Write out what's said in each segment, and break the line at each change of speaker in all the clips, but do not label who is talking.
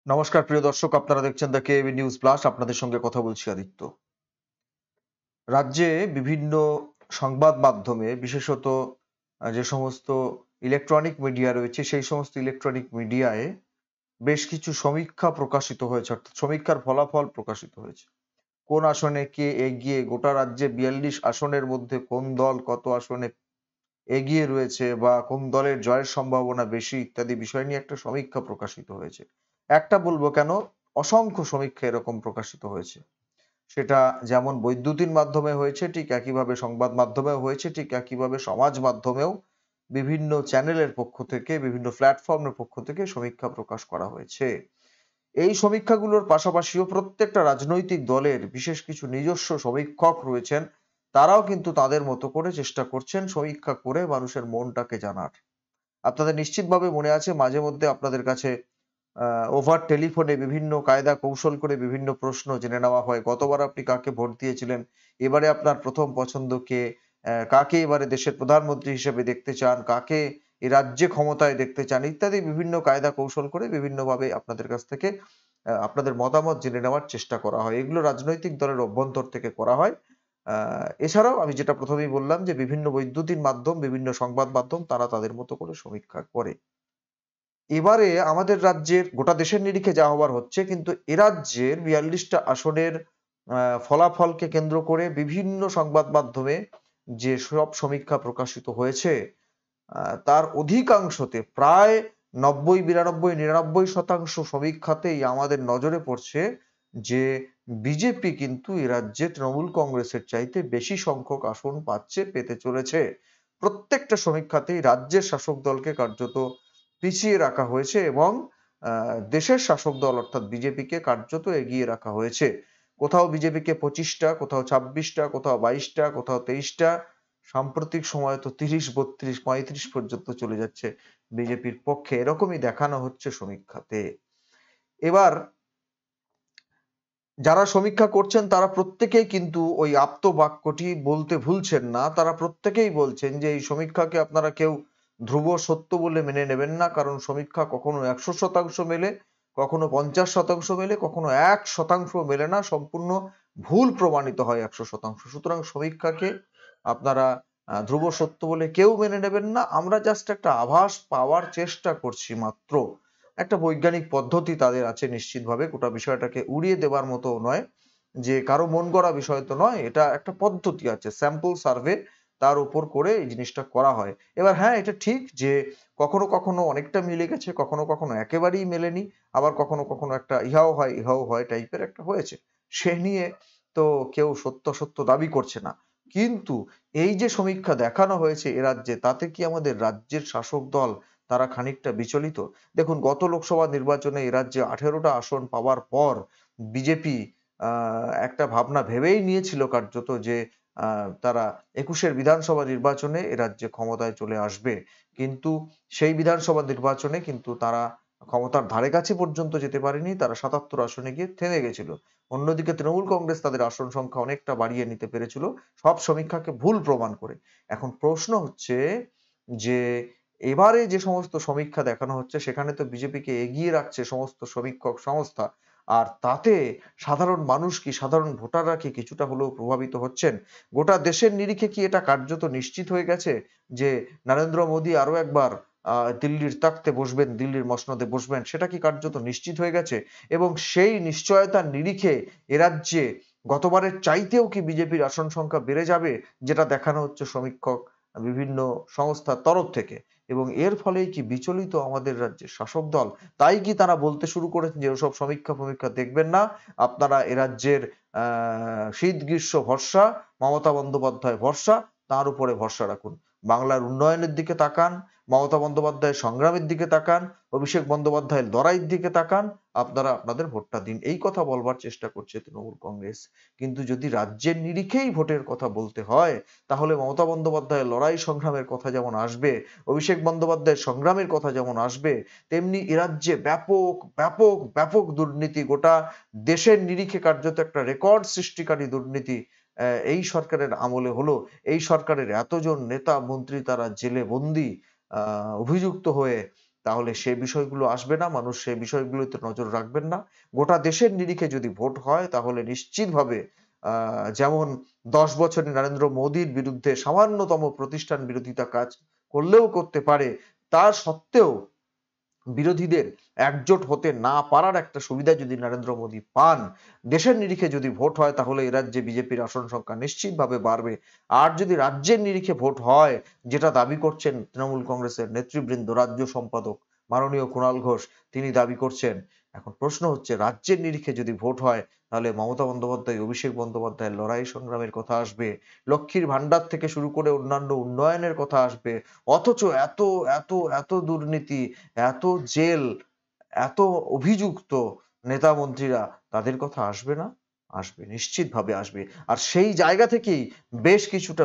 নমস্কার প্রিয় দর্শক, আপনারা দেখছেন দ্য কেএবি নিউজ প্লাস। আপনাদের সঙ্গে কথা বলছি আদিত্য। রাজ্যে বিভিন্ন সংবাদ মাধ্যমে বিশেষত যে সমস্ত ইলেকট্রনিক মিডিয়া রয়েছে সেই সমস্ত ইলেকট্রনিক মিডিয়ায় বেশ কিছু সমীক্ষা প্রকাশিত হয়েছে, অর্থাৎ সমীক্ষার ফলাফল প্রকাশিত হয়েছে। কোন আসনে কে এগিয়ে, গোটা রাজ্যে ৪২ আসনের মধ্যে কোন দল কত আসনে এগিয়ে রয়েছে বা কোন দলের জয়ের সম্ভাবনা বেশি ইত্যাদি বিষয় নিয়ে একটা সমীক্ষা প্রকাশিত হয়েছে। একটা বলবো কেন, অসংখ্য সমীক্ষা এরকম প্রকাশিত হয়েছে। সেটা যেমন বৈদ্যুতিন মাধ্যমে হয়েছে, ঠিক একইভাবে সংবাদ মাধ্যমেও হয়েছে, ঠিক একইভাবে সমাজ মাধ্যমেও বিভিন্ন চ্যানেলের পক্ষ থেকে, বিভিন্ন প্ল্যাটফর্মের পক্ষ থেকে সমীক্ষা প্রকাশ করা হয়েছে। এই সমীক্ষাগুলোর পাশাপাশিও প্রত্যেকটা রাজনৈতিক দলের বিশেষ কিছু নিজস্ব সমীক্ষক রয়েছেন। তারাও কিন্তু তাদের মতো করে চেষ্টা করছেন সমীক্ষা করে মানুষের মনটাকে জানার। আপনাদের নিশ্চিতভাবে মনে আছে মাঝে মধ্যে আপনাদের কাছে ওভার টেলিফোনে বিভিন্ন কায়দা কৌশল করে বিভিন্ন প্রশ্ন জেনে নেওয়া হয়। গতবার আপনি কাকে ভোট দিয়েছিলেন? এবারে আপনার প্রথম পছন্দ কে? কাকে এবারে দেশের প্রধানমন্ত্রী হিসেবে দেখতে চান? কাকে এ রাজ্যে ক্ষমতায় দেখতে চান? ইত্যাদি বিভিন্ন কায়দা কৌশল করে বিভিন্নভাবে আপনাদের কাছ থেকে আপনাদের মতামত জেনে নেওয়ার চেষ্টা করা হয়। এগুলো রাজনৈতিক দলের অভ্যন্তর থেকে করা হয়। আ এছাড়াও আমি যেটা ১ম এই বললাম যে বিভিন্ন বৈদ্যুতিন মাধ্যম, বিভিন্ন সংবাদ মাধ্যম তারা তাদের মতো করে সমীক্ষা করে। এবারে আমাদের রাজ্যের গোটা দেশের নিরিখে যা হবার হচ্ছে, কিন্তু এ রাজ্যের ৪২ টা আসনের ফলাফলকে কেন্দ্র করে বিভিন্ন সংবাদ মাধ্যমে যে সব সমীক্ষা প্রকাশিত হয়েছে, তার অধিকাংশতে প্রায় ৯০, ৯২, ৯৯% সমীক্ষাতেই আমাদের নজরে পড়ছে যে বিজেপি কিন্তু এ রাজ্যে তৃণমূল কংগ্রেসের চাইতে বেশি সংখ্যক আসন পাচ্ছে, পেতে চলেছে। প্রত্যেকটা সমীক্ষাতেই রাজ্যের শাসক দলকে কার্যত পিছিয়ে রাখা হয়েছে এবং দেশের শাসক দল অর্থাৎ বিজেপিকে কার্যত এগিয়ে রাখা হয়েছে। কোথাও বিজেপিকে ২৫ টা, কোথাও ২৬ টা, কোথাও ২২ টা, কোথাও ২৩ টা। সাম্প্রতিক সময়ে তো ৩০, ৩২, ৩৫ পর্যন্ত চলে যাচ্ছে বিজেপির পক্ষে। এরকমই দেখানো হচ্ছে সমীক্ষাতে। এবার যারা সমীক্ষা করছেন তারা প্রত্যেকেই কিন্তু ওই আপ্তবাক্যটি বলতে ভুলছেন না। তারা প্রত্যেকেই বলছেন যে এই সমীক্ষাকে আপনারা কেউ ধ্রুব সত্য বলে মেনে নেবেন না। কারণ সমীক্ষা কখনো ১০০% মেলে, কখনো ৫০% মেলে, কখনো ১% মেলে না। সম্পূর্ণ ভুল প্রমাণিত হয় ১০০%। সুতরাং সমীক্ষাকে আপনারা ধ্রুব সত্য বলে কেউ মেনে নেবেন না। আমরা জাস্ট একটা আভাস পাওয়ার চেষ্টা করছি মাত্র। একটা বৈজ্ঞানিক পদ্ধতি তাদের আছে নিশ্চিতভাবে, গোটা বিষয়টাকে উড়িয়ে দেবার মতো নয়, যে কারো মন গড়া বিষয় তো নয়, এটা একটা পদ্ধতি আছে, স্যাম্পল সার্ভে, তার উপর করে এই জিনিসটা করা হয়। এবার হ্যাঁ, এটা ঠিক যে কখনো কখনো অনেকটা মিলে গেছে, কখনো কখনো একেবারেই মেলেনি, আবার কখনো কখনো একটা ইহাও হয় ইহাও হয় টাইপের একটা হয়েছে। সে নিয়ে তো কেউ সত্য সত্য দাবি করছে না, কিন্তু এই যে সমীক্ষা দেখানো হয়েছে এ রাজ্যে, তাতে কি আমাদের রাজ্যের শাসক দল তারা খানিকটা বিচলিত? দেখুন, গত লোকসভা নির্বাচনে এ রাজ্যে ১৮টা আসন পাওয়ার পর বিজেপি একটা ভাবনা ভেবেই নিয়েছিল কার্যত যে তারা ২১ বিধানসভা নির্বাচনে এ রাজ্যে ক্ষমতায় চলে আসবে। কিন্তু সেই বিধানসভা নির্বাচনে কিন্তু তারা ক্ষমতার ধারে কাছে পর্যন্ত যেতে পারেনি। তারা ৭৭ আসনে গিয়ে থেমে গেছিল। অন্যদিকে তৃণমূল কংগ্রেস তাদের আসন সংখ্যা অনেকটা বাড়িয়ে নিতে পেরেছিল, সব সমীক্ষাকে ভুল প্রমাণ করে। এখন প্রশ্ন হচ্ছে যে এবারে যে সমস্ত সমীক্ষা দেখানো হচ্ছে সেখানে তো বিজেপিকে এগিয়ে রাখছে সমস্ত সমীক্ষক সংস্থা। আর তাতে সাধারণ মানুষ কি, সাধারণ ভোটাররা কি কিছুটা হলেও প্রভাবিত হচ্ছেন? গোটা দেশের নিরিখে কি এটা কার্যত নিশ্চিত হয়ে গেছে যে নরেন্দ্র মোদী আরো একবার দিল্লির তাখতে বসবেন, দিল্লির মসনদে বসবেন? সেটা কি কার্যত নিশ্চিত হয়ে গেছে? এবং সেই নিশ্চয়তার নিরিখে এ রাজ্যে গতবারের চাইতেও কি বিজেপির আসন সংখ্যা বেড়ে যাবে? যেটা দেখানো হচ্ছে সমীক্ষক বিভিন্ন সংস্থার তরফ থেকে। এবং এর ফলেই কি বিচলিত আমাদের রাজ্যের শাসক দল? তাই কি তারা বলতে শুরু করেছেন যে ওসব সমীক্ষা-ফমীক্ষা দেখবেন না। আপনারা এ রাজ্যের শীত গ্রীষ্ম ভরসা, মমতা বন্দ্যোপাধ্যায় ভরসা, তার উপরে ভরসা রাখুন। বাংলার উন্নয়নের দিকে তাকান, মমতা বন্দ্যোপাধ্যায়ের সংগ্রামের দিকে তাকান, অভিষেক বন্দ্যোপাধ্যায়ের লড়াইয়ের দিকে তাকান, আপনারা আপনাদের ভোটটা দিন। এই কথা বলবার চেষ্টা করছে তৃণমূল কংগ্রেস। কিন্তু যদি রাজ্যের নিরিখেই ভোটের কথা বলতে হয়, তাহলে মমতা বন্দ্যোপাধ্যায়ের লড়াই সংগ্রামের কথা যেমন আসবে, অভিষেক বন্দ্যোপাধ্যায়ের সংগ্রামের কথা যেমন আসবে, তেমনি এ রাজ্যে ব্যাপক ব্যাপক ব্যাপক দুর্নীতি, গোটা দেশের নিরিখে কার্যত একটা রেকর্ড সৃষ্টিকারী দুর্নীতি এই সরকারের আমলে হলো। এই সরকারের এতজন নেতা মন্ত্রী তারা জেলে বন্দী, অভিযুক্ত হয়ে তাহলে সে বিষয়গুলো আসবে না, মানুষ সে বিষয়গুলোতে নজর রাখবেন না। গোটা দেশের নিরিখে যদি ভোট হয় তাহলে নিশ্চিতভাবে যেমন 10 বছরে নরেন্দ্র মোদীর বিরুদ্ধে সামান্যতম প্রতিষ্ঠান বিরোধিতা কাজ করলেও করতে পারে, তা সত্ত্বেও বিরোধীদের একজোট হতে না পারার একটা সুবিধা যদি নরেন্দ্র মোদী পান, দেশের নিরিখে যদি ভোট হয় তাহলে এই রাজ্যে বিজেপির আসন সংখ্যা নিশ্চিতভাবে বাড়বে। আর যদি রাজ্যের নিরিখে ভোট হয়, যেটা দাবি করছেন তৃণমূল কংগ্রেসের নেতৃবৃন্দ, রাজ্য সম্পাদক মাননীয় কুণাল ঘোষ তিনি দাবি করছেন, এখন প্রশ্ন হচ্ছে রাজ্যের নিরিখে যদি ভোট হয় তাহলে মমতা বন্দ্যোপাধ্যায় অভিষেক বন্দ্যোপাধ্যায়ের লড়াই সংগ্রামের কথা আসবে, লক্ষ্মীর ভান্ডার থেকে শুরু করে অন্যান্য উন্নয়নের কথা আসবে, অথচ এত এত এত দুর্নীতি, এত জেল, এত অভিযুক্ত নেতা মন্ত্রীরা, তাদের কথা আসবে না? আসবে, নিশ্চিতভাবে আসবে। আর সেই জায়গা থেকেই বেশ কিছুটা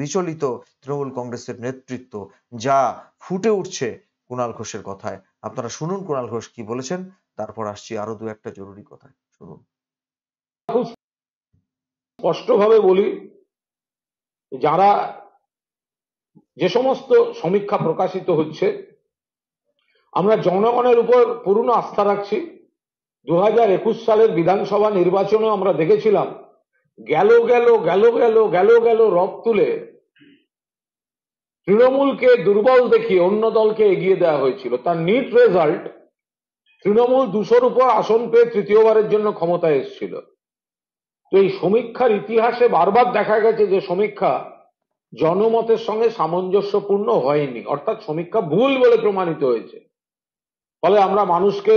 বিচলিত তৃণমূল কংগ্রেসের নেতৃত্ব, যা ফুটে উঠছে কুণাল ঘোষের কথায়। আপনারা শুনুন কুণাল ঘোষ কি বলেছেন, তারপর আসছি আরো দু একটা জরুরি কথায়। শুনুন।
খুব স্পষ্টভাবে বলি, যারা যে সমস্ত সমীক্ষা প্রকাশিত হচ্ছে, আমরা জনগণের উপর পূর্ণ আস্থা রাখছি। 2021 সালের বিধানসভা নির্বাচনে আমরা দেখেছিলাম গেল গেল গেল গেল গেল গেল রব তুলে তৃণমূলকে দুর্বল দেখিয়ে অন্য দলকে এগিয়ে দেওয়া হয়েছিল। তার নিট রেজাল্ট, তৃণমূল 200-র উপর আসন পেয়ে তৃতীয়বারের জন্য ক্ষমতায় এসেছিল। তো এই সমীক্ষার ইতিহাসে বারবার দেখা গেছে যে সমীক্ষা জনমতের সঙ্গে সামঞ্জস্যপূর্ণ হয়নি, অর্থাৎ সমীক্ষা ভুল বলে প্রমাণিত হয়েছে। ফলে আমরা মানুষকে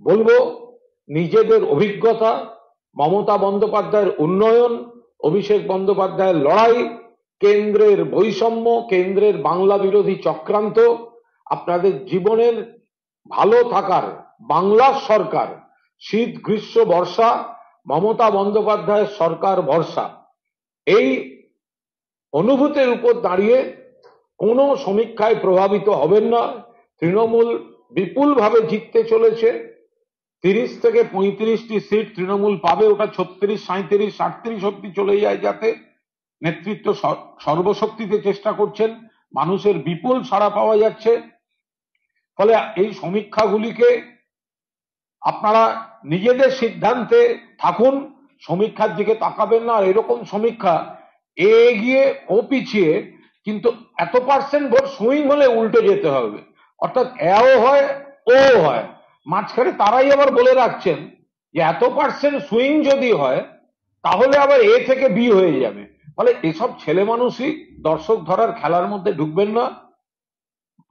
বলবো, নিজেদের অভিজ্ঞতা, মমতা বন্দ্যোপাধ্যায়ের উন্নয়ন, অভিষেক বন্দ্যোপাধ্যায়ের লড়াই, কেন্দ্রের বৈষম্য, কেন্দ্রের বাংলা বিরোধী চক্রান্ত, আপনাদের জীবনের ভালো থাকার বাংলার সরকার, শীত গ্রীষ্ম বর্ষা মমতা বন্দ্যোপাধ্যায়ের সরকার ভরসা, এই অনুভূতির উপর দাঁড়িয়ে কোনো সমীক্ষায় প্রভাবিত হবেন না। তৃণমূল বিপুলভাবে জিততে চলেছে। 30 থেকে 35টি সিট তৃণমূল পাবে, ওটা 36, 37, 38 অব্দি চলে যায়, যাতে নেতৃত্ব সর্বশক্তিতে চেষ্টা করছেন। মানুষের বিপুল সাড়া পাওয়া যাচ্ছে। ফলে এই সমীক্ষাগুলিকে আপনারা নিজেদের সিদ্ধান্তে থাকুন, সমীক্ষার দিকে তাকাবেন না। আর এরকম সমীক্ষা এগিয়ে ও পিছিয়ে, কিন্তু এত পার্সেন্ট ভোট সুইং হলে উল্টে যেতে হবে, অর্থাৎ এও হয় ও হয়। মাঝখানে তারাই আবার বলে রাখছেন যে এত পার্সেন্ট সুইং যদি হয় তাহলে আবার এ থেকে বি হয়ে যাবে। ফলে এসব ছেলে মানুষই দর্শক ধরার খেলার মধ্যে ঢুকবেন না।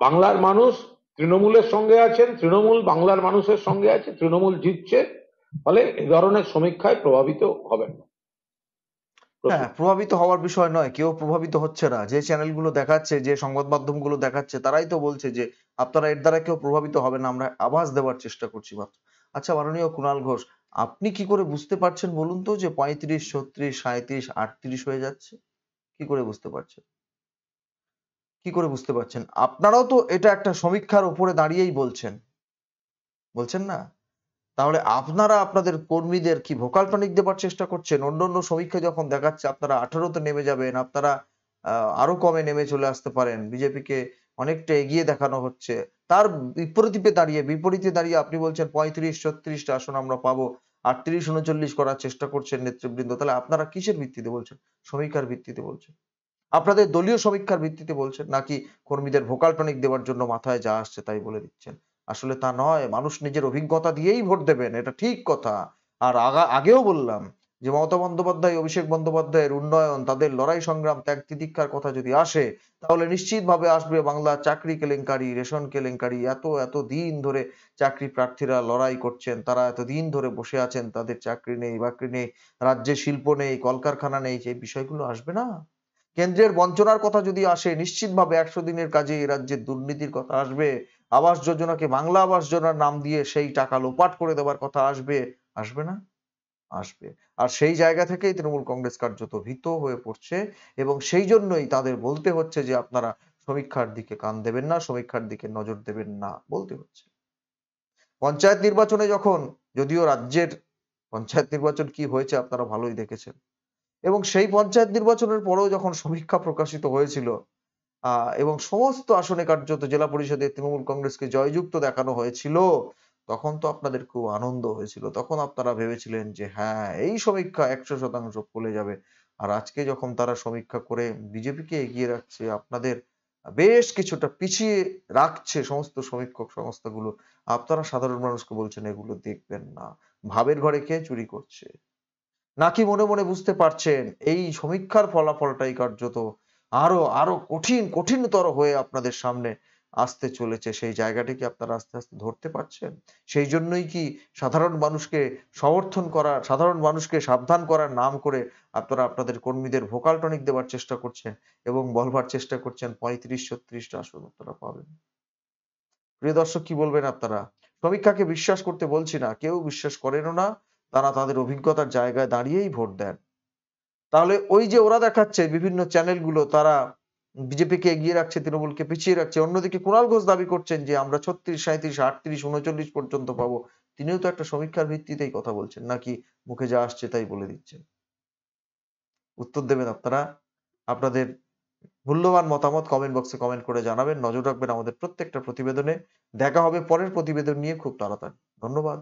বাংলার মানুষ তৃণমূলের সঙ্গে আছেন, তৃণমূল বাংলার মানুষের সঙ্গে আছে, তৃণমূল জিতছে। ফলে এই ধরনের সমীক্ষায় প্রভাবিত হবেন না।
হ্যাঁ, প্রভাবিত হওয়ার বিষয় নয়, কেউ প্রভাবিত হচ্ছে না। যে চ্যানেলগুলো দেখাচ্ছে, যে সংবাদ মাধ্যমগুলো দেখাচ্ছে, তারাই তো বলছে যে আপনারা এর দ্বারা কেউ প্রভাবিত হবে না, আমরা আভাস দেওয়ার চেষ্টা করছি মাত্র। আচ্ছা মাননীয় কুণাল ঘোষ, আপনি কি করে বুঝতে পারছেন বলুন তো যে 35, 36, 37, 38 হয়ে যাচ্ছে? কি করে বুঝতে পারছেন? কি করে বুঝতে পারছেন? আপনারাও তো এটা একটা সমীক্ষার উপরে দাঁড়িয়েই বলছেন, বলছেন না? তাহলে আপনারা আপনাদের কর্মীদের কি ভোকাল টনিক দেবার চেষ্টা করছেন? অন্যান্য সমীক্ষা যখন দেখাচ্ছে আপনারা 18 তে নেমে যাবেন, আপনারা আরো কমে নেমে চলে আসতে পারেন, বিজেপিকে অনেকটা এগিয়ে দেখানো হচ্ছে, তার বিপরীতে দাঁড়িয়ে আপনি বলছেন 35, 36টা আসন আমরা পাবো, 38, 39 করার চেষ্টা করছেন নেতৃবৃন্দ। তাহলে আপনারা কিসের ভিত্তিতে বলছেন? সমীক্ষার ভিত্তিতে বলছেন? আপনাদের দলীয় সমীক্ষার ভিত্তিতে বলছেন, নাকি কর্মীদের ভোকাল টনিক দেওয়ার জন্য মাথায় যা আসছে তাই বলে দিচ্ছেন? আসলে তা নয়, মানুষ নিজের অভিজ্ঞতা দিয়েই ভোট দেবেন, এটা ঠিক কথা। আর আগেও বললাম যে মমতা বন্দ্যোপাধ্যায়, অভিষেক বন্দ্যোপাধ্যায়ের উন্নয়ন, তাদের লড়াই সংগ্রাম, ত্যাগ তিতিক্ষার কথা যদি আসে, তাহলে নিশ্চিতভাবে আসবে বাংলা চাকরি কেলেঙ্কারি, রেশন কেলেঙ্কারি। এত এত দিন ধরে চাকরি প্রার্থীরা লড়াই করছেন, তারা এতদিন ধরে বসে আছেন, তাদের চাকরি নেই, বাকরি নেই, রাজ্যে শিল্প নেই, কলকারখানা নেই, সেই বিষয়গুলো আসবে না? কেন্দ্রের বঞ্চনার কথা যদি আসে, নিশ্চিতভাবে 100 দিনের কাজে এই রাজ্যের দুর্নীতির কথা আসবে, আবাস যোজনাকে বাংলা আবাস যোজনার নাম দিয়ে সেই টাকা লোপাট করে দেওয়ার কথা আসবে, আসবে না? আসবে। আর সেই জায়গা থেকেই তৃণমূল কংগ্রেস কার্যত ভীত হয়ে পড়ছে, এবং সেই জন্যই তাদের বলতে হচ্ছে যে আপনারা সমীক্ষার দিকে কান দেবেন না, সমীক্ষার দিকে নজর দেবেন না, বলতে হচ্ছে। পঞ্চায়েত নির্বাচনে যখন, যদিও রাজ্যের পঞ্চায়েত নির্বাচন কি হয়েছে আপনারা ভালোই দেখেছেন, এবং সেই পঞ্চায়েত নির্বাচনের পরেও যখন সমীক্ষা প্রকাশিত হয়েছিল, এবং সমস্ত আসনে কার্যত জেলা পরিষদে তৃণমূল কংগ্রেসকে জয়যুক্ত দেখানো হয়েছিল, তখন তো আপনাদের খুব আনন্দ হয়েছিল। তখন আপনারা ভেবেছিলেন যে হ্যাঁ, এই সমীক্ষা 100% ফলে যাবে। আর আজকে যখন তারা সমীক্ষা করে বিজেপিকে এগিয়ে রাখছে, আপনাদের বেশ কিছুটা পিছিয়ে রাখছে সমস্ত সমীক্ষক সংস্থাগুলো, আপনারা সাধারণ মানুষকে বলছেন এগুলো দেখবেন না। ভাবের ঘরে কে চুরি করছে? নাকি মনে মনে বুঝতে পারছেন এই সমীক্ষার ফলাফলটাই কার্যত আরো আরো কঠিনতর হয়ে আপনাদের সামনে আসতে চলেছে, সেই জায়গাটি কি আপনারা আস্তে আস্তে ধরতে পারছেন? সেই জন্যই কি সাধারণ মানুষকে সমর্থন করা, সাধারণ মানুষকে সাবধান করার নাম করে আপনারা আপনাদের কর্মীদের ভোকাল টনিক দেওয়ার চেষ্টা করছেন এবং বলবার চেষ্টা করছেন 35-36টা আসন আপনারা পাবেন? প্রিয় দর্শক, কি বলবেন আপনারা? সমীক্ষাকে বিশ্বাস করতে বলছি না, কেউ বিশ্বাস করেনও না। তারা তাদের অভিজ্ঞতার জায়গায় দাঁড়িয়েই ভোট দেন। তাহলে ওই যে ওরা দেখাচ্ছে বিভিন্ন চ্যানেলগুলো, তারা বিজেপিকে এগিয়ে রাখছে, তৃণমূলকে পিছিয়ে রাখছে। অন্যদিকে কুণাল ঘোষ দাবি করছেন যে আমরা 36, 37, 38, 39 পর্যন্ত পাবো। তিনিও তো একটা সমীক্ষার ভিত্তিতেই কথা বলছেন, নাকি মুখে যা আসছে তাই বলে দিচ্ছেন? উত্তর দেবেন আপনারা। আপনাদের মূল্যবান মতামত কমেন্ট বক্সে কমেন্ট করে জানাবেন। নজর রাখবেন আমাদের প্রত্যেকটা প্রতিবেদনে। দেখা হবে পরের প্রতিবেদন নিয়ে খুব তাড়াতাড়ি। ধন্যবাদ।